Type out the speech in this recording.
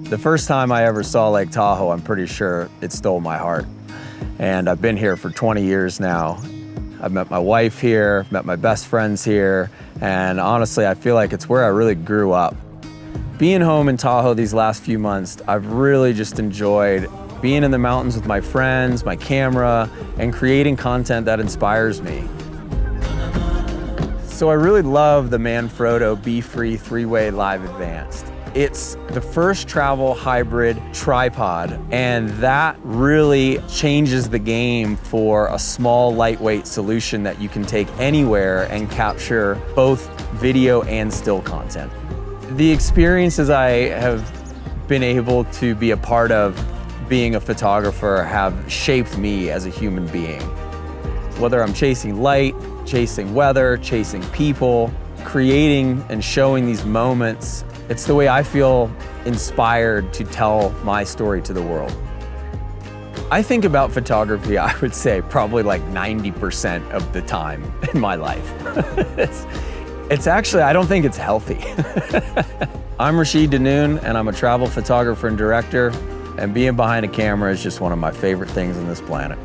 The first time I ever saw Lake Tahoe, I'm pretty sure it stole my heart. And I've been here for 20 years now. I've met my wife here, met my best friends here, and honestly, I feel like it's where I really grew up. Being home in Tahoe these last few months, I've really just enjoyed being in the mountains with my friends, my camera, and creating content that inspires me. So I really love the Manfrotto Befree 3-way Live Advanced. It's the first travel hybrid tripod, and that really changes the game for a small, lightweight solution that you can take anywhere and capture both video and still content. The experiences I have been able to be a part of being a photographer have shaped me as a human being. Whether I'm chasing light, chasing weather, chasing people, creating and showing these moments, it's the way I feel inspired to tell my story to the world. I think about photography, I would say, probably like 90% of the time in my life. It's actually, I don't think it's healthy. I'm Rashid Danoon, and I'm a travel photographer and director, and being behind a camera is just one of my favorite things on this planet.